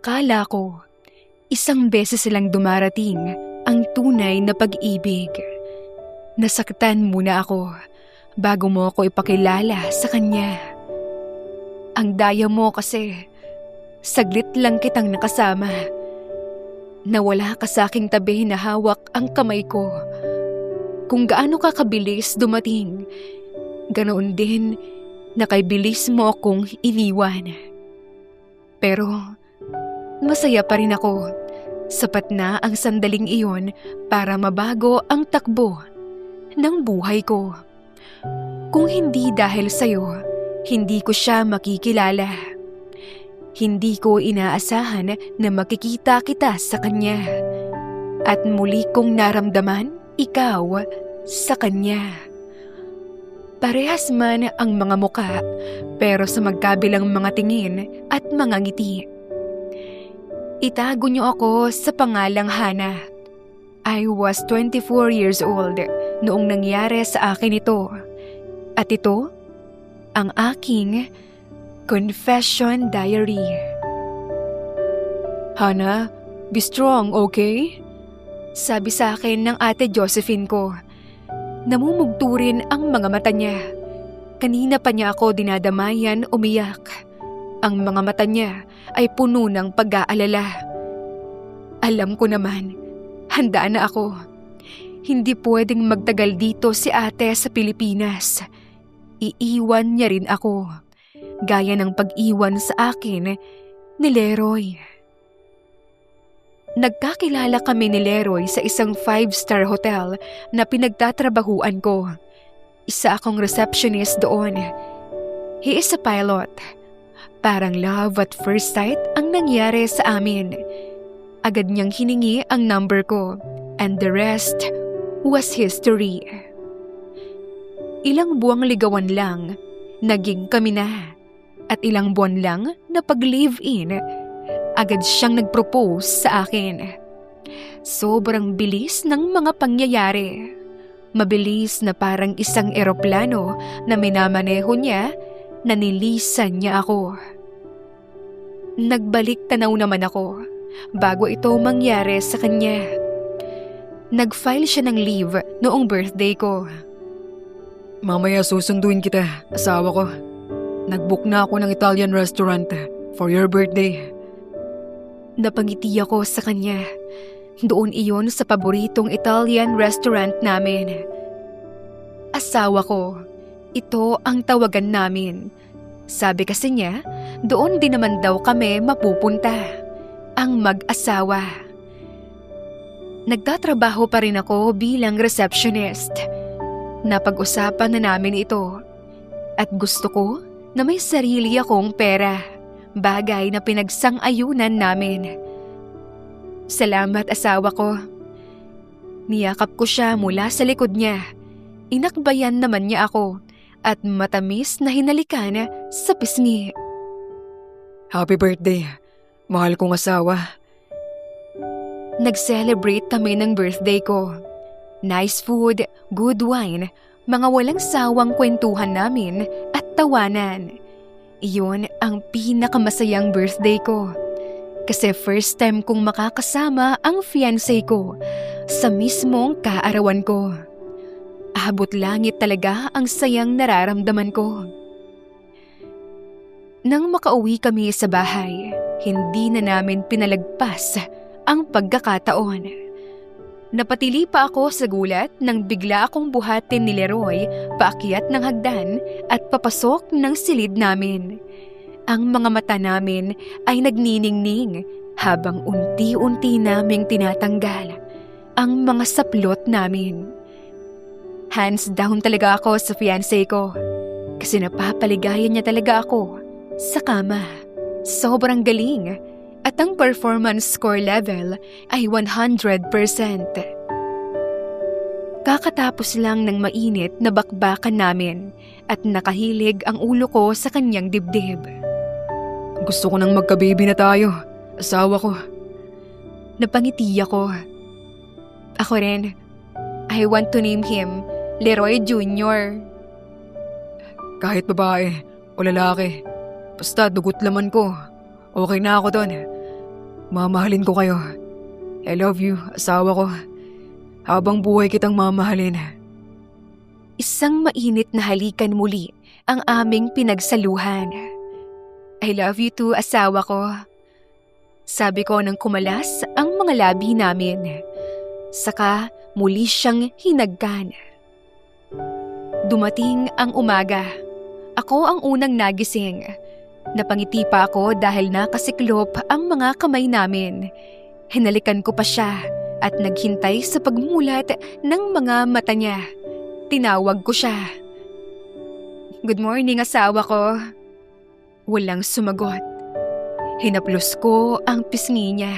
Akala ko, isang beses lang dumarating ang tunay na pag-ibig. Nasaktan muna ako bago mo ako ipakilala sa kanya. Ang daya mo kasi, saglit lang kitang nakasama. Nawala ka sa aking tabi na hawak ang kamay ko. Kung gaano ka kabilis dumating, ganoon din na kay bilis mo akong iniwan. Pero masaya pa rin ako. Sapat na ang sandaling iyon para mabago ang takbo ng buhay ko. Kung hindi dahil sa'yo, hindi ko siya makikilala. Hindi ko inaasahan na makikita kita sa kanya. At muli kong naramdaman ikaw sa kanya. Parehas man ang mga muka, pero sa magkabilang mga tingin at mga ngiti. Itago niyo ako sa pangalang Hana. I was 24 years old noong nangyari sa akin ito. At ito, ang aking confession diary. Hana, be strong, okay? Sabi sa akin ng ate Josephine ko. Namumugto rin ang mga mata niya. Kanina pa niya ako dinadamayan umiyak. Ang mga mata niya ay puno ng pag-aalala. Alam ko naman, handa na ako. Hindi pwedeng magtagal dito si ate sa Pilipinas. Iiwan niya rin ako. Gaya ng pag-iwan sa akin ni Leroy. Nagkakilala kami ni Leroy sa isang 5-star hotel na pinagtatrabahuan ko. Isa akong receptionist doon. He is a pilot. Parang love at first sight ang nangyari sa amin. Agad niyang hiningi ang number ko, and the rest was history. Ilang buwang ligawan lang, naging kami na. At ilang buwan lang na pag-live-in, agad siyang nag-propose sa akin. Sobrang bilis ng mga pangyayari. Mabilis na parang isang eroplano na minamaneho niya na nilisan niya ako. Nagbalik tanaw naman ako bago ito mangyari sa kanya. Nag-file siya ng leave noong birthday ko. Mamaya susunduin kita, asawa ko. Nag-book na ako ng Italian restaurant for your birthday. Napangiti ako sa kanya. Doon iyon sa paboritong Italian restaurant namin. Asawa ko. Ito ang tawagan namin. Sabi kasi niya, doon din naman daw kami mapupunta. Ang mag-asawa. Nagtatrabaho pa rin ako bilang receptionist. Napag-usapan na namin ito. At gusto ko na may sarili akong pera. Bagay na pinagsang-ayunan namin. Salamat, asawa ko. Niyakap ko siya mula sa likod niya. Inakbayan naman niya ako at matamis na hinalikan sa pisngi. Happy birthday, mahal kong asawa. Nag-celebrate kami ng birthday ko. Nice food, good wine, mga walang sawang kwentuhan namin at tawanan. Iyon ang pinakamasayang birthday ko. Kasi first time kong makakasama ang fiancé ko sa mismong kaarawan ko. Abot langit talaga ang sayang nararamdaman ko. Nang makauwi kami sa bahay, hindi na namin pinalagpas ang pagkakataon. Napatili pa ako sa gulat nang bigla akong buhatin ni Leroy paakyat ng hagdan at papasok ng silid namin. Ang mga mata namin ay nagniningning habang unti-unti naming tinatanggal ang mga saplot namin. Hands down talaga ako sa fiancé ko kasi napapaligayan niya talaga ako sa kama. Sobrang galing at ang performance score level ay 100%. Kakatapos lang ng mainit na bakbakan namin at nakahilig ang ulo ko sa kanyang dibdib. Gusto ko nang magka-baby na tayo, asawa ko. Napangiti ako. Ako rin. I want to name him Leroy Jr. Kahit babae o lalaki, basta dugot laman ko, okay na ako doon. Mamahalin ko kayo. I love you, asawa ko. Habang buhay kitang mamahalin. Isang mainit na halikan muli ang aming pinagsaluhan. I love you too, asawa ko. Sabi ko nang kumalas ang mga labi namin. Saka muli siyang hinagkan. Dumating ang umaga. Ako ang unang nagising. Napangiti pa ako dahil nakasiklop ang mga kamay namin. Hinalikan ko pa siya at naghintay sa pagmulat ng mga mata niya. Tinawag ko siya. Good morning, asawa ko. Walang sumagot. Hinaplos ko ang pisngi niya.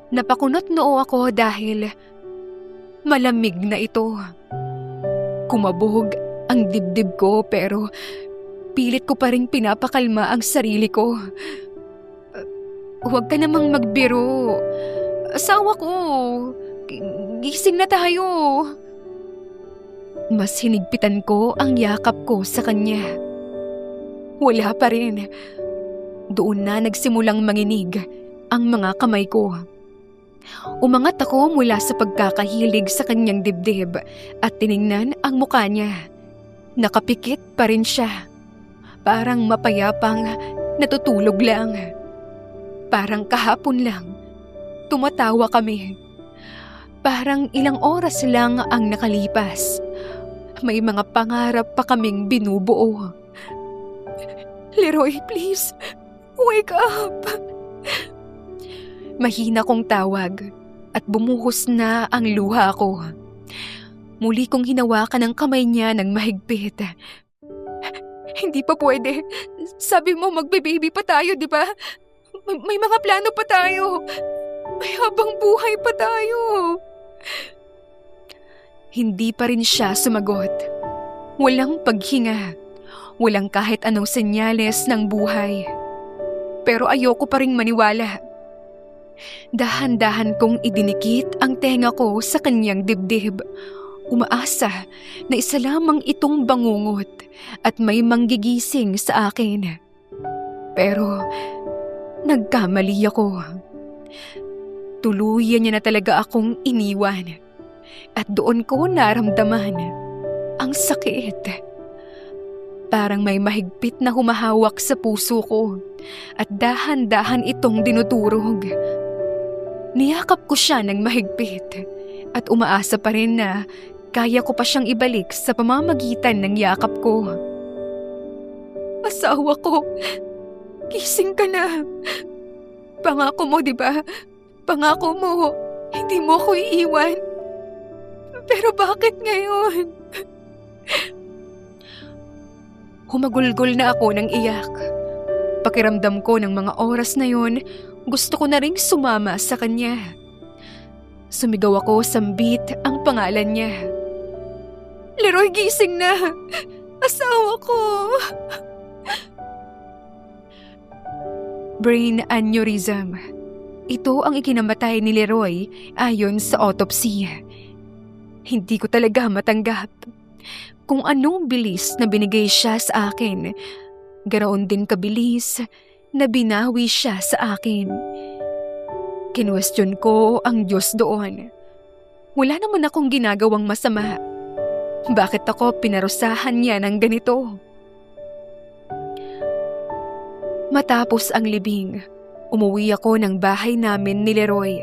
Napakunot noo ako dahil malamig na ito. Kumabog ang dibdib ko pero pilit ko pa rin pinapakalma ang sarili ko. Huwag ka namang magbiro. Asawa ko, gising na tayo. Mas hinigpitan ko ang yakap ko sa kanya. Wala pa rin. Doon na nagsimulang manginig ang mga kamay ko. Umangat ako mula sa pagkakahilig sa kanyang dibdib at tiningnan ang mukha niya. Nakapikit pa rin siya. Parang mapayapang natutulog lang. Parang kahapon lang. Tumatawa kami. Parang ilang oras lang ang nakalipas. May mga pangarap pa kaming binubuo. Leroy, please, wake up! Mahina kong tawag at bumuhos na ang luha ko. Muli kong hinawakan ang kamay niya ng mahigpit. Hindi pa pwede. Sabi mo magbe-baby pa tayo, di ba? May mga plano pa tayo. May habang buhay pa tayo. Hindi pa rin siya sumagot. Walang paghinga. Walang kahit anong senyales ng buhay. Pero ayoko pa ring maniwala. Dahan-dahan kong idinikit ang tenga ko sa kanyang dibdib. Umaasa na isa lamang itong bangungot at may manggigising sa akin. Pero nagkamali ako. Tuluyan niya na talaga akong iniwan. At doon ko naramdaman ang sakit. Parang may mahigpit na humahawak sa puso ko at dahan-dahan itong dinudurog. Niyakap ko siya ng mahigpit at umaasa pa rin na kaya ko pa siyang ibalik sa pamamagitan ng yakap ko. Asawa ko, gising ka na. Pangako mo, di ba? Pangako mo, hindi mo ako iiwan. Pero bakit ngayon? Humagulgol na ako ng iyak. Pakiramdam ko ng mga oras na yon, gusto ko na ring sumama sa kanya. Sumigaw ako sambit ang pangalan niya. Leroy, gising na! Asawa ko! Brain aneurysm. Ito ang ikinamatay ni Leroy ayon sa autopsy. Hindi ko talaga matanggap. Kung anong bilis na binigay siya sa akin, ganoon din kabilis na binawi siya sa akin. Kinwestiyon ko ang Diyos doon. Wala naman akong ginagawang masama. Bakit ako pinarusahan niya ng ganito? Matapos ang libing, umuwi ako ng bahay namin ni Leroy.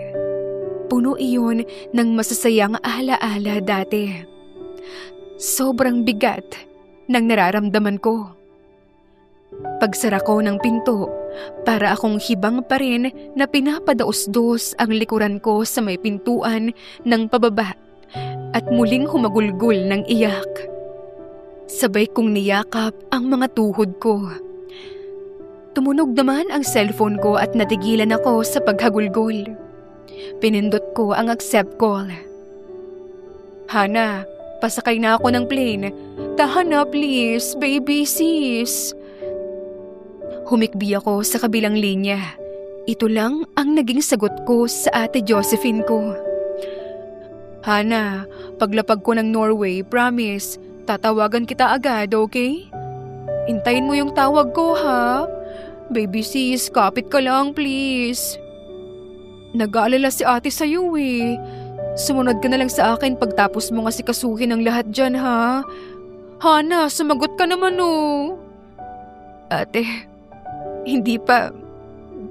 Puno iyon ng masasayang alaala dati. Sobrang bigat ng nararamdaman ko. Pagsara ko ng pinto, para akong hibang pa rin na pinapadaos-dos ang likuran ko sa may pintuan ng pababa at muling humagulgol ng iyak. Sabay kong niyakap ang mga tuhod ko. Tumunog naman ang cellphone ko at natigilan ako sa paghagulgol. Pinindot ko ang accept call. Hana, pasakay na ako ng plane. Tahan na please, baby sis. Humikbi ako sa kabilang linya. Ito lang ang naging sagot ko sa ate Josephine ko. Hana, paglapag ko ng Norway, promise, tatawagan kita agad, okay? Hintayin mo yung tawag ko, ha? Baby sis, kapit ka lang, please. Nag-aalala si ate sa'yo eh. Sumunod ka na lang sa akin pagtapos mo nga sikasuhin ang lahat dyan ha. Hana, sumagot ka naman oh. Ate, hindi pa.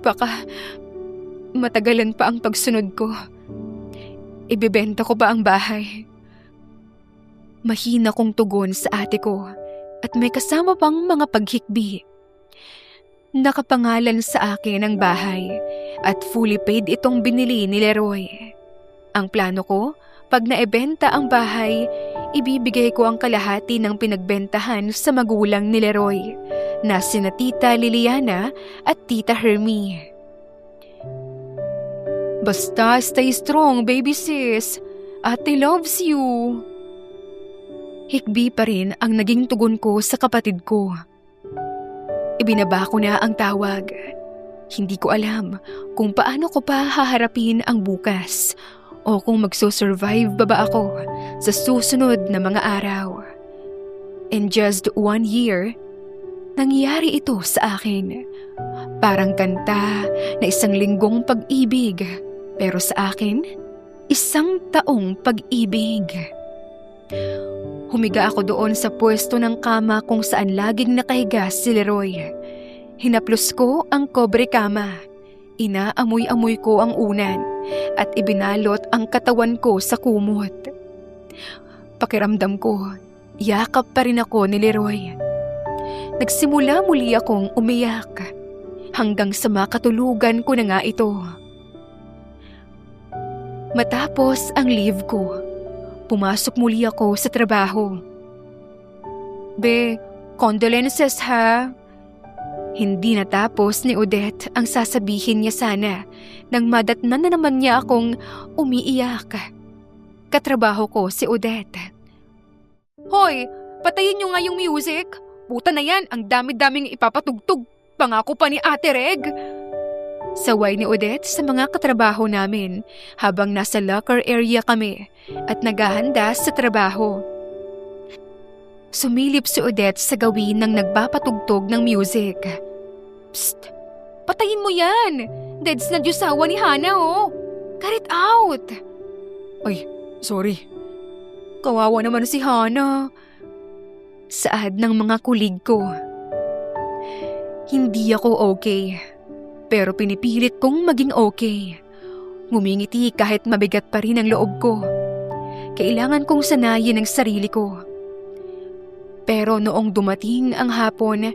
Baka matagalan pa ang pagsunod ko. Ibebenta ko ba ang bahay? Mahina kong tugon sa ate ko at may kasama pang mga paghikbi. Nakapangalan sa akin ang bahay at fully paid itong binili ni Leroy. Ang plano ko, pag naibenta ang bahay, ibibigay ko ang kalahati ng pinagbentahan sa magulang ni Leroy na sina Tita Liliana at Tita Hermie. Basta stay strong, baby sis. Ate loves you. Hikbi pa rin ang naging tugon ko sa kapatid ko. Ibinaba ko na ang tawag. Hindi ko alam kung paano ko pa haharapin ang bukas o kung magsusurvive ba ako sa susunod na mga araw. In just 1 year, nangyari ito sa akin. Parang kanta na 1 linggong pag-ibig, pero sa akin, 1 taong pag-ibig. Humiga ako doon sa pwesto ng kama kung saan laging nakahiga si Leroy. Hinaplos ko ang kobre kama. Inaamoy-amoy ko ang unan at ibinalot ang katawan ko sa kumot. Pakiramdam ko, yakap pa rin ako ni Leroy. Nagsimula muli akong umiyak hanggang sa makatulugan ko na nga ito. Matapos ang leave ko, pumasok muli ako sa trabaho. Be, condolences ha. Hindi natapos ni Odette ang sasabihin niya sana nang madatnan na naman niya akong umiiyak. Katrabaho ko si Odette. Hoy, patayin niyo nga yung music. Puta na yan, ang dami-daming ipapatugtog. Pangako pa ni Ate Reg. Saway ni Odette sa mga katrabaho namin habang nasa locker area kami at naghahanda sa trabaho. Sumilip si Odette sa gawin ng nagpapatugtog ng music. Psst! Patayin mo yan! Deads na Diyosawa ni Hana oh! Cut it out! Ay, sorry. Kawawa naman si Hana. Saad ng mga kulig ko. Hindi ako okay. Pero pinipilit kong maging okay. Ngumingiti kahit mabigat pa rin ang loob ko. Kailangan kong sanayin ang sarili ko. Pero noong dumating ang hapon,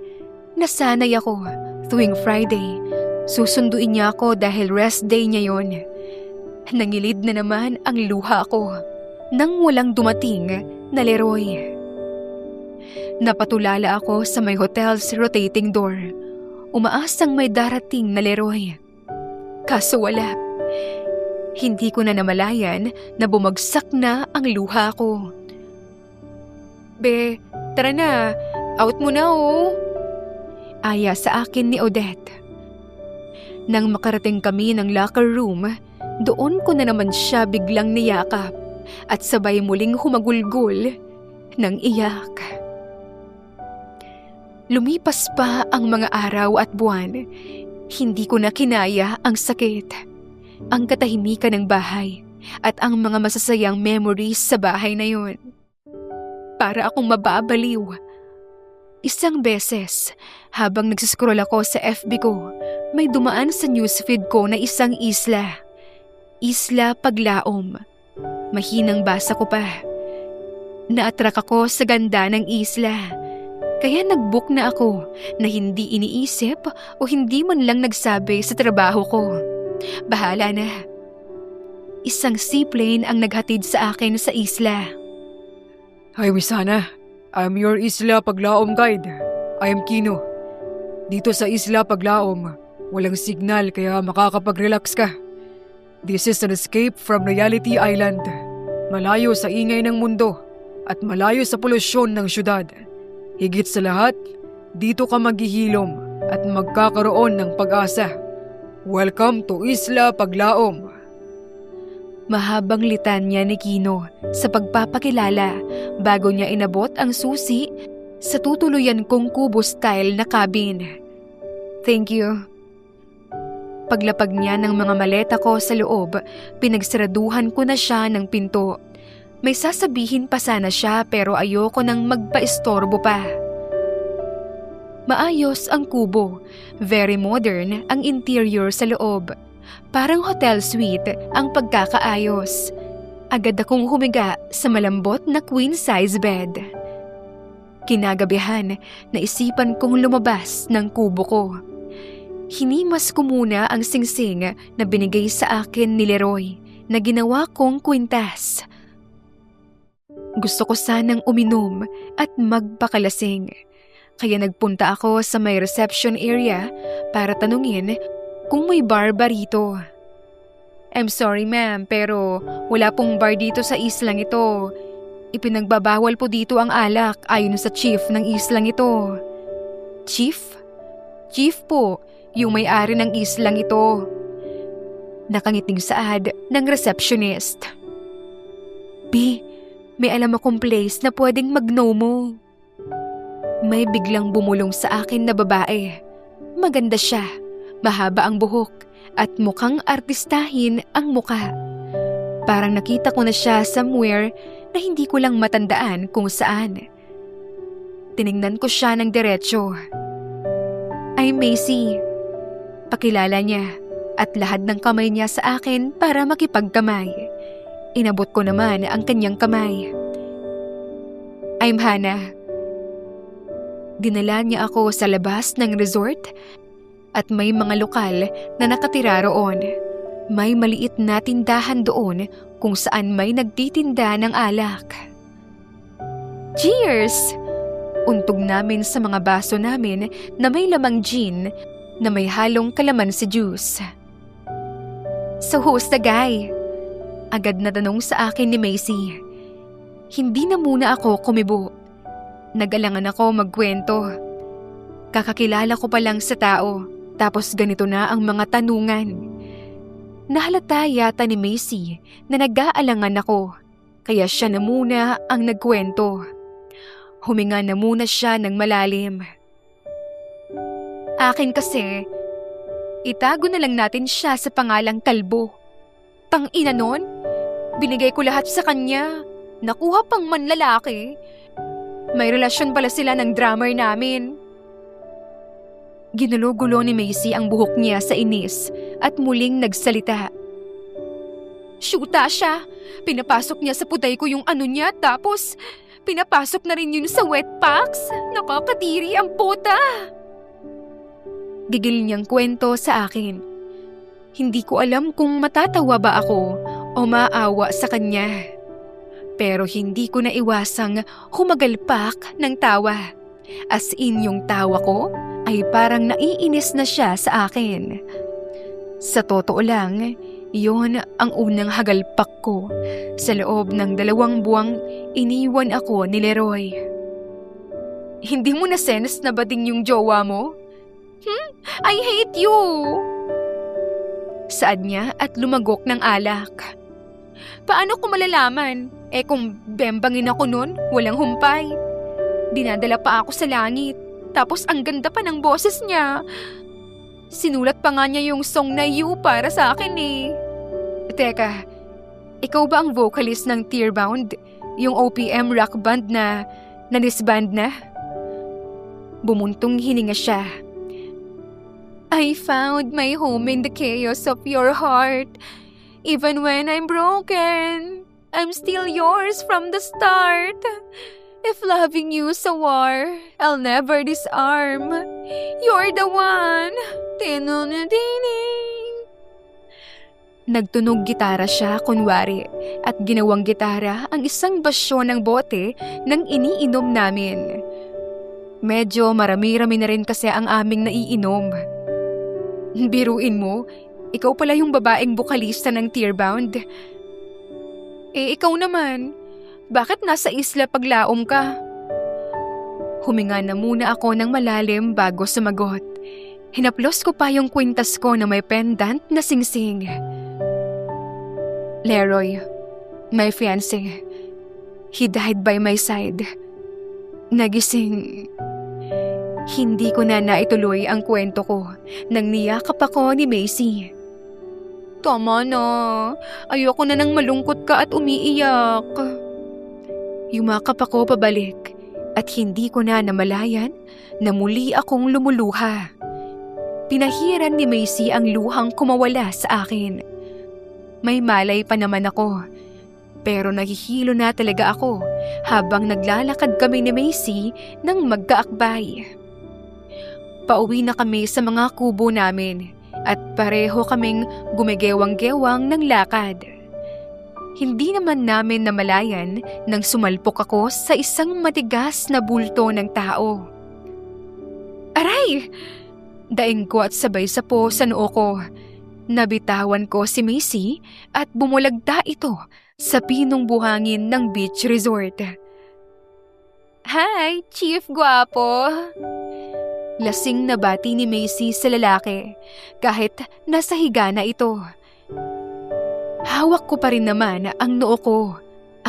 nasanay ako. Tuwing Friday, susunduin niya ako dahil rest day niya yon. Nangilid na naman ang luha ko nang walang dumating na Leroy. Napatulala ako sa may hotel's rotating door. Umaasang may darating na Leroy. Kaso wala. Hindi ko na namalayan na bumagsak na ang luha ko. Be, tara na. Out mo na oh. Aya sa akin ni Odette. Nang makarating kami ng locker room, doon ko na naman siya biglang niyakap at sabay muling humagulgol ng iyak. Lumipas pa ang mga araw at buwan. Hindi ko na kinaya ang sakit, ang katahimikan ng bahay at ang mga masasayang memories sa bahay na yun. Para akong mababaliw. Isang beses, habang nagsiscroll ako sa FB ko, may dumaan sa newsfeed ko na isang isla. Isla Paglaom. Mahinang basa ko pa. Na-attract ako sa ganda ng isla. Kaya nag-book na ako na hindi iniisip o hindi man lang nagsabi sa trabaho ko. Bahala na. Isang seaplane ang naghatid sa akin sa isla. Hi, Miss Hana. I'm your Isla Paglaom guide. I am Kino. Dito sa Isla Paglaom, walang signal kaya makakapag-relax ka. This is an escape from reality island. Malayo sa ingay ng mundo at malayo sa polusyon ng syudad. Higit sa lahat, dito ka maghihilom at magkakaroon ng pag-asa. Welcome to Isla Paglaom. Mahabang litanya ni Kino sa pagpapakilala bago niya inabot ang susi sa tutuluyan kong kubo-style na cabin. Thank you. Paglapag niya ng mga maleta ko sa loob, pinagsaraduhan ko na siya ng pinto. May sasabihin pa sana siya pero ayoko nang magpaistorbo pa. Maayos ang kubo. Very modern ang interior sa loob. Parang hotel suite ang pagkakaayos. Agad akong humiga sa malambot na queen-size bed. Kinagabihan, naisipan kong lumabas ng kubo ko. Hinimas ko muna ang singsing na binigay sa akin ni Leroy na ginawa kong kwintas. Gusto ko sanang uminom at magpakalasing. Kaya nagpunta ako sa may reception area para tanungin kung may bar ba rito. I'm sorry ma'am, pero wala pong bar dito sa islang ito. Ipinagbabawal po dito ang alak ayon sa chief ng islang ito. Chief? Chief po, yung may-ari ng islang ito. Nakangiting saad ng receptionist. B, may alam akong place na pwedeng mag-no mo. May biglang bumulong sa akin na babae. Maganda siya, mahaba ang buhok at mukhang artistahin ang muka. Parang nakita ko na siya somewhere na hindi ko lang matandaan kung saan. Tiningnan ko siya ng diretsyo. I'm Macy. Pakilala niya at lahad ng kamay niya sa akin para makipagkamay. Inabot ko naman ang kanyang kamay. I'm Hannah. Dinala niya ako sa labas ng resort at may mga lokal na nakatira roon. May maliit na tindahan doon kung saan may nagtitinda ng alak. Cheers! Untog namin sa mga baso namin na may lamang gin na may halong kalamansi juice. So who's the guy? Agad na tanong sa akin ni Macy. Hindi na muna ako kumibo. Nag-alangan ako magkwento. Kakakilala ko pa lang sa tao, tapos ganito na ang mga tanungan. Nahalata yata ni Macy na nag-aalangan ako, kaya siya na muna ang nagkwento. Huminga na muna siya ng malalim. Akin kasi, itago na lang natin siya sa pangalang Kalbo. Tang-ina nun, binigay ko lahat sa kanya. Nakuha pang manlalaki. May relasyon pala sila ng drummer namin. Ginulo-gulo ni Macy ang buhok niya sa inis at muling nagsalita. Shoota siya. Pinapasok niya sa puday ko yung ano niya tapos pinapasok na rin yun sa wet packs. Nakakadiri ang puta. Gigil niyang kwento sa akin. Hindi ko alam kung matatawa ba ako o maawa sa kanya. Pero hindi ko naiwasang humagalpak ng tawa. As in yung tawa ko ay parang naiinis na siya sa akin. Sa totoo lang, yon ang unang hagalpak ko. Sa loob ng 2 buwang iniwan ako ni Leroy. Hindi mo na sense na bading yung jowa mo? I hate you! Saad niya at lumagok ng alak. Paano ko malalaman? Kung bembangin ako nun, walang humpay. Dinadala pa ako sa langit. Tapos ang ganda pa ng boses niya. Sinulat pa nga niya yung song na You para sa akin eh. Teka, ikaw ba ang vocalist ng Tearbound? Yung OPM rock band na disband na? Bumuntong hininga siya. I found my home in the chaos of your heart. Even when I'm broken, I'm still yours from the start. If loving you's a war, I'll never disarm. You're the one. Tinunadining. Nagtunog gitara siya kunwari at ginawang gitara ang isang basyo ng bote ng iniinom namin. Medyo marami-rami na rin kasi ang aming naiinom. Biruin mo, ikaw pala yung babaeng bokalista ng Tearbound. Ikaw naman, bakit nasa isla paglaom ka? Huminga na muna ako ng malalim bago sumagot. Hinaplos ko pa yung kwintas ko na may pendant na singsing. Leroy, my fiancé, he died by my side. Nagising. Hindi ko na naituloy ang kwento ko nang niyakap ako ni Macy. Tama na. Ayoko na nang malungkot ka at umiiyak. Yumakap ako pabalik at hindi ko na namalayan na muli akong lumuluha. Pinahiran ni Macy ang luhang kumawala sa akin. May malay pa naman ako. Pero nahihilo na talaga ako habang naglalakad kami ni Macy nang magkaakbay. Pauwi na kami sa mga kubo namin at pareho kaming gumigewang-gewang ng lakad. Hindi naman namin namalayan nang sumalpok ako sa isang matigas na bulto ng tao. Aray! Daing ko at sabay sapo sa noo ko. Nabitawan ko si Macy at bumulagta ito sa pinong buhangin ng beach resort. Hi, Chief Guapo! Lasing na bati ni Macy sa lalaki kahit nasa higa na ito. Hawak ko pa rin naman ang noo ko.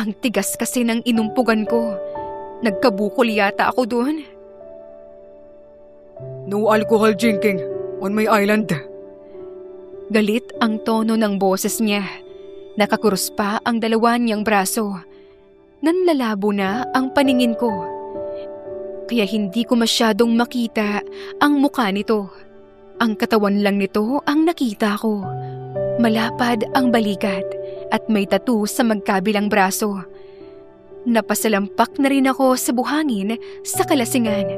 Ang tigas kasi ng inumpugan ko. Nagkabukol yata ako doon. No alcohol drinking on my island. Galit ang tono ng boses niya. Nakakurus pa ang dalawa niyang braso. Nanlalabo na ang paningin ko. Kaya hindi ko masyadong makita ang mukha nito. Ang katawan lang nito ang nakita ko. Malapad ang balikat at may tattoo sa magkabilang braso. Napasalampak na rin ako sa buhangin sa kalasingan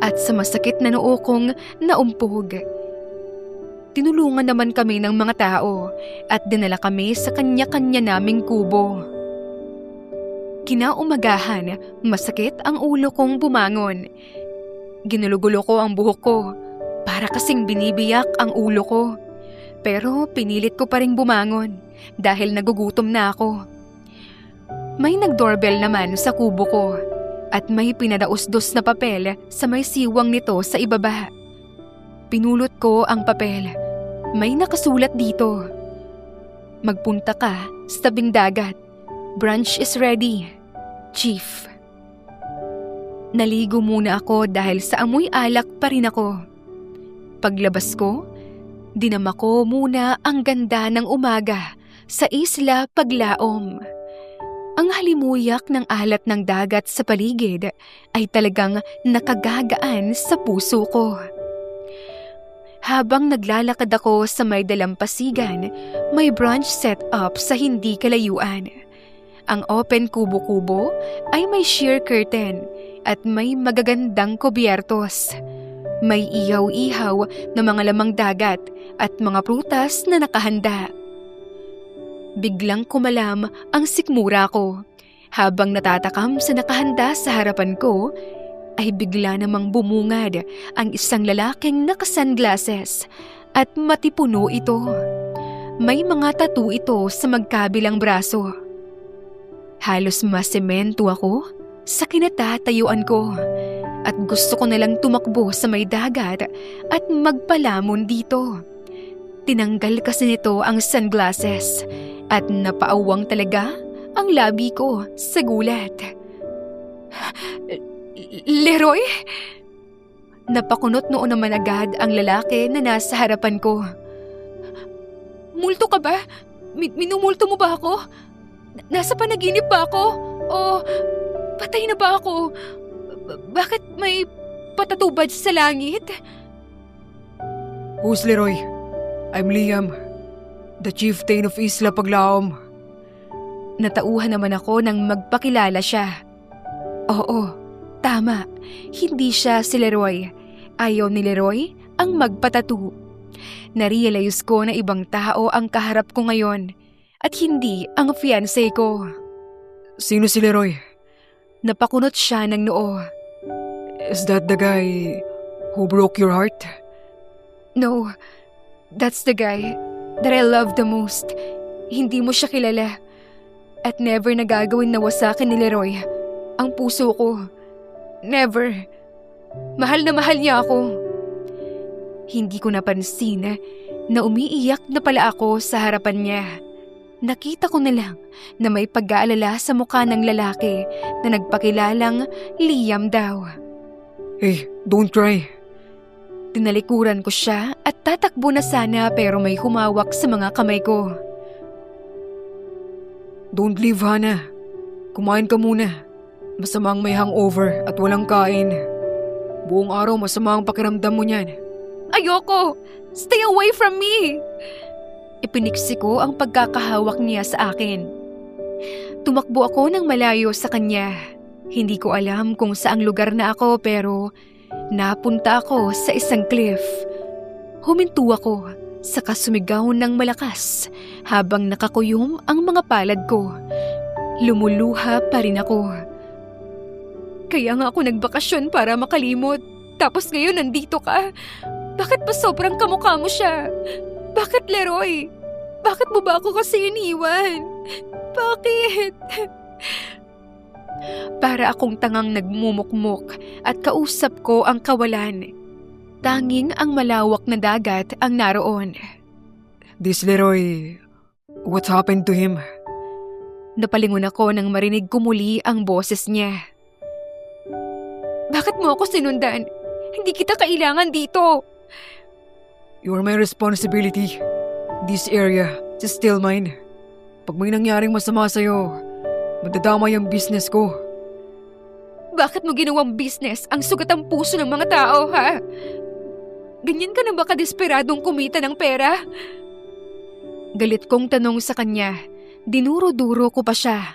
at sa masakit na noo kong naumpog. Tinulungan naman kami ng mga tao at dinala kami sa kanya-kanya naming kubo. Kinaumagahan, masakit ang ulo kong bumangon. Ginulugulo ko ang buhok ko para kasing binibiyak ang ulo ko. Pero pinilit ko pa ring bumangon dahil nagugutom na ako. May nagdoorbell naman sa kubo ko at may pinadausdos na papel sa may siwang nito sa ibaba. Pinulot ko ang papel. May nakasulat dito. Magpunta ka sa tabing dagat. Brunch is ready. Chief. Naligo muna ako dahil sa amoy alak pa rin ako. Paglabas ko, dinama ko muna ang ganda ng umaga sa Isla Paglaom. Ang halimuyak ng alat ng dagat sa paligid ay talagang nakagagaan sa puso ko. Habang naglalakad ako sa may dalampasigan, may brunch set up sa hindi kalayuan. Ang open kubo-kubo ay may sheer curtain at may magagandang kubyertos. May ihaw-ihaw na mga lamang dagat at mga prutas na nakahanda. Biglang kumalam ang sikmura ko. Habang natatakam sa nakahanda sa harapan ko, ay bigla namang bumungad ang isang lalaking naka-sunglasses at matipuno ito. May mga tattoo ito sa magkabilang braso. Halos masemento ako sa kinatatayuan ko at gusto ko nalang tumakbo sa may dagat at magpalamon dito. Tinanggal kasi nito ang sunglasses at napaawang talaga ang labi ko sa gulat. Leroy? Napakunot noon naman agad ang lalaki na nasa harapan ko. Multo ka ba? Minumulto mo ba ako? Nasa panaginip ba ako? O patay na ba ako? Bakit may patatubad sa langit? Who's Leroy? I'm Liam, the chieftain of Isla Paglaom. Natauhan naman ako nang magpakilala siya. Oo, tama. Hindi siya si Leroy. Ayaw ni Leroy ang magpatattoo. Narealize ko na ibang tao ang kaharap ko ngayon at hindi ang fiancé ko. Sino si Leroy? Napakunot siya ng noo. Is that the guy who broke your heart? No, that's the guy that I love the most. Hindi mo siya kilala. At never na gagawin na wasakin ni Leroy ang puso ko. Never. Mahal na mahal niya ako. Hindi ko napansin na umiiyak na pala ako sa harapan niya. Nakita ko na lang na may pag-aalala sa mukha ng lalaki na nagpakilalang Liam daw. Hey, don't cry. Tinalikuran ko siya at tatakbo na sana pero may humawak sa mga kamay ko. Don't leave, Hana. Kumain ka muna. Masamang may hangover at walang kain. Buong araw masama ang pakiramdam mo niyan. Ayoko! Stay away from me! Ipiniksi ko ang pagkakahawak niya sa akin. Tumakbo ako ng malayo sa kanya. Hindi ko alam kung saang lugar na ako pero napunta ako sa isang cliff. Huminto ako, saka sumigaw ng malakas habang nakakuyom ang mga palad ko. Lumuluha pa rin ako. Kaya nga ako nagbakasyon para makalimot. Tapos ngayon nandito ka. Bakit pa sobrang kamukha mo siya? Bakit, Leroy? Bakit mo ba ako kasi iniwan? Bakit? Para akong tangang nagmumukmok at kausap ko ang kawalan. Tanging ang malawak na dagat ang naroon. This Leroy, what happened to him? Napalingon ako nang marinig ko muli ang boses niya. Bakit mo ako sinundan? Hindi kita kailangan dito. You're my responsibility. This area is still mine. Pag may nangyaring masama sa'yo, madadamay ang business ko. Bakit mo ginawang business ang sugatang puso ng mga tao, ha? Ganyan ka na ba kadesperadong kumita ng pera? Galit kong tanong sa kanya. Dinuro-duro ko pa siya.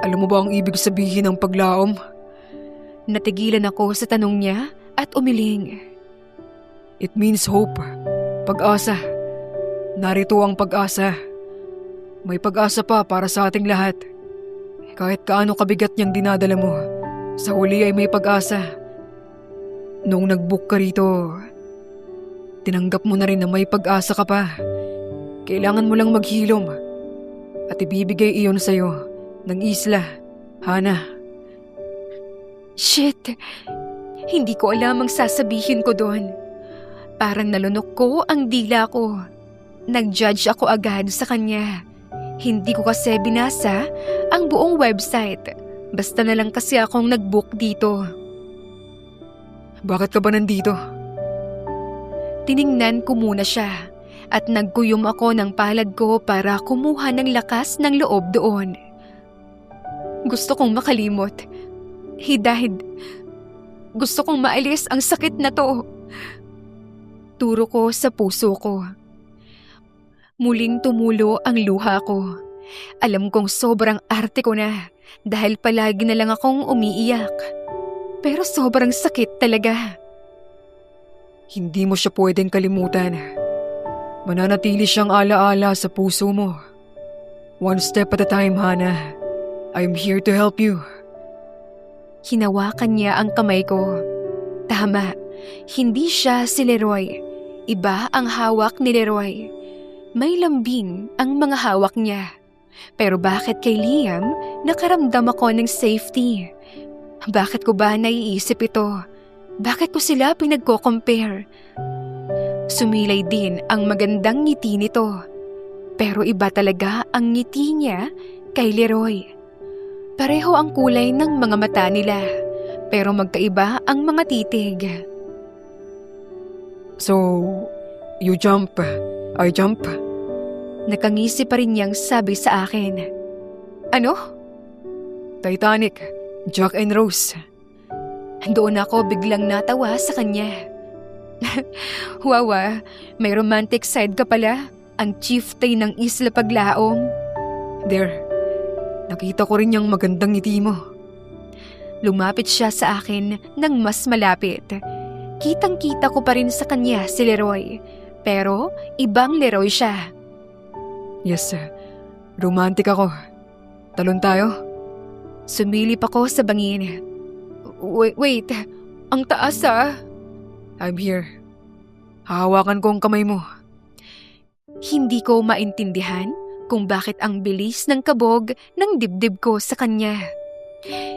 Alam mo ba ang ibig sabihin ng paglaom? Natigilan ako sa tanong niya at umiling. It means hope. Pag-asa. Narito ang pag-asa. May pag-asa pa para sa ating lahat. Kahit kaano kabigat niyang dinadala mo, sa huli ay may pag-asa. Nung nag-book ka rito, tinanggap mo na rin na may pag-asa ka pa. Kailangan mo lang maghilom. At ibibigay iyon sa'yo ng isla, Hana. Shit! Hindi ko alam ang sasabihin ko doon. Parang nalunok ko ang dila ko. Nag-judge ako agad sa kanya. Hindi ko kasi binasa ang buong website. Basta na lang kasi akong nag-book dito. Bakit ka ba nandito? Tiningnan ko muna siya at nagkuyom ako ng palad ko para kumuha ng lakas ng loob doon. Gusto kong makalimot. He died. Gusto kong maalis ang sakit na to. Turo ko sa puso ko. Muling tumulo ang luha ko. Alam kong sobrang arte ko na dahil palagi na lang akong umiiyak. Pero sobrang sakit talaga. Hindi mo siya pwedeng kalimutan. Mananatili siyang alaala sa puso mo. One step at a time, Hana. I'm here to help you. Hinawakan niya ang kamay ko. Tama, hindi siya si Leroy. Iba ang hawak ni Leroy. May lambing ang mga hawak niya. Pero bakit kay Liam nakaramdam ako ng safety? Bakit ko ba naiisip ito? Bakit ko sila pinagko-compare? Sumilay din ang magandang ngiti nito. Pero iba talaga ang ngiti niya kay Leroy. Pareho ang kulay ng mga mata nila, pero magkaiba ang mga titig. So, you jump, I jump? Nakangisi pa rin niyang sabi sa akin. Ano? Titanic, Jack and Rose. Doon ako biglang natawa sa kanya. Wawa, may romantic side ka pala. Ang chieftain ng Isla Paglaom. There, nakita ko rin yung magandang ngiti mo. Lumapit siya sa akin ng mas malapit. Kitang-kita ko pa rin sa kanya si Leroy. Pero ibang Leroy siya. Yes, romantic ako. Talon tayo? Sumilip ako sa bangin. Wait, ang taas ah. I'm here. Hahawakan ko ang kamay mo. Hindi ko maintindihan kung bakit ang bilis ng kabog ng dibdib ko sa kanya.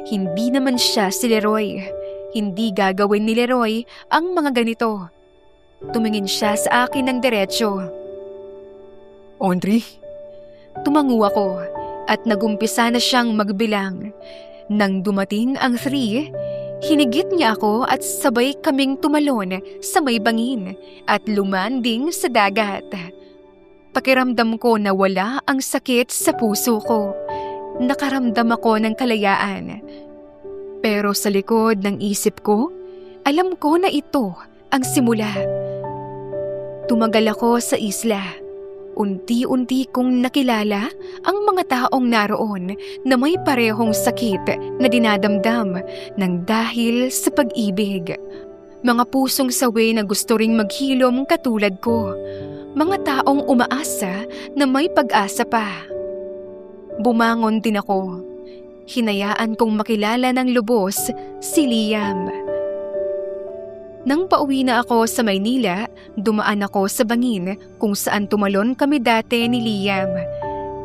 Hindi naman siya si Leroy. Hindi gagawin ni Leroy ang mga ganito. Tumingin siya sa akin ng diretsyo. On 3? Tumango ako at nagumpisa na siyang magbilang. Nang dumating ang 3, Hinigit niya ako at sabay kaming tumalon sa may bangin at lumanding sa dagat. Pakiramdam ko na wala ang sakit sa puso ko. Nakaramdam ako ng kalayaan. Pero sa likod ng isip ko, alam ko na ito ang simula. Tumagal ako sa isla. Unti-unti kong nakilala ang mga taong naroon na may parehong sakit na dinadamdam ng dahil sa pag-ibig. Mga pusong sawi na gusto ring maghilom katulad ko. Mga taong umaasa na may pag-asa pa. Bumangon din ako. Hinayaan kong makilala ng lubos si Liam. Nang pauwi na ako sa Maynila, dumaan ako sa bangin kung saan tumalon kami dati ni Liam.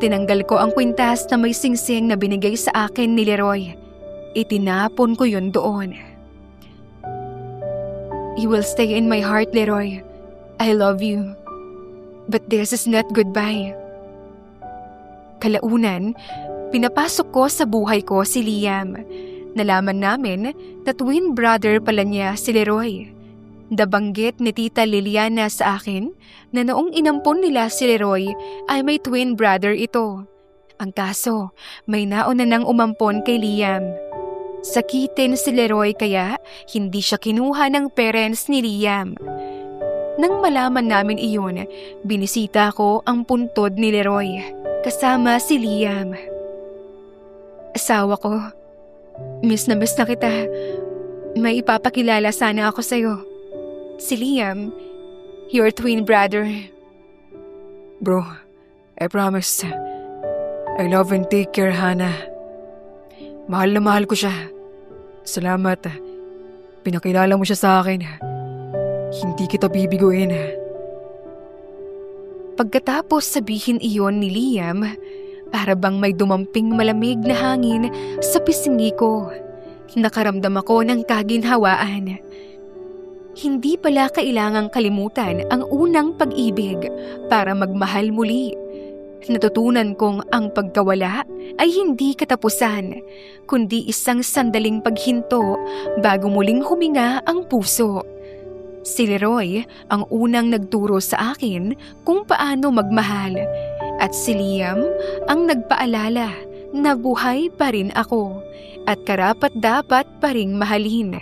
Tinanggal ko ang kwintas na may singsing na binigay sa akin ni Leroy. Itinapon ko yun doon. You will stay in my heart, Leroy. I love you. But this is not goodbye. Kalaunan, pinapasok ko sa buhay ko si Liam. Nalaman namin na twin brother pala niya si Leroy. Nabanggit ni Tita Liliana sa akin na noong inampon nila si Leroy ay may twin brother ito. Ang kaso, may nauna nang umampon kay Liam. Sakitin si Leroy kaya hindi siya kinuha ng parents ni Liam. Nang malaman namin iyon, binisita ko ang puntod ni Leroy kasama si Liam. Asawa ko, miss na kita. May ipapakilala sana ako sa'yo. Si Liam, your twin brother. Bro, I promise. I love and take care, Hannah. Mahal na mahal ko siya. Salamat. Pinakilala mo siya sa akin. Hindi kita bibiguin. Pagkatapos sabihin iyon ni Liam, para bang may dumamping malamig na hangin sa pisngi ko. Nakaramdam ako ng kaginhawaan. Hindi pala kailangang kalimutan ang unang pag-ibig para magmahal muli. Natutunan kong ang pagkawala ay hindi katapusan, kundi isang sandaling paghinto bago muling huminga ang puso. Si Leroy ang unang nagturo sa akin kung paano magmahal at si Liam ang nagpaalala na buhay pa rin ako at karapat-dapat pa ring mahalin.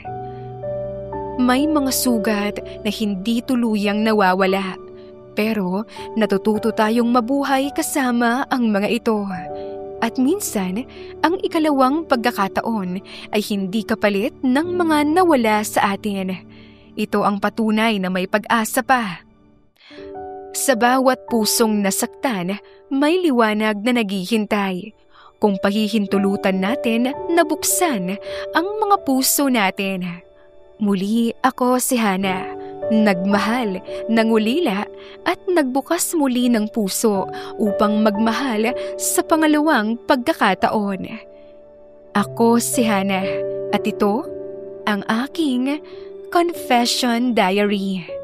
May mga sugat na hindi tuluyang nawawala, pero natututo tayong mabuhay kasama ang mga ito. At minsan, ang ikalawang pagkakataon ay hindi kapalit ng mga nawala sa atin. Ito ang patunay na may pag-asa pa. Sa bawat pusong nasaktan, may liwanag na naghihintay. Kung pahihintulutan natin na buksan ang mga puso natin. Muli ako si Hannah, nagmahal, nangulila at nagbukas muli ng puso upang magmahal sa pangalawang pagkakataon. Ako si Hannah at ito ang aking Confession Diary.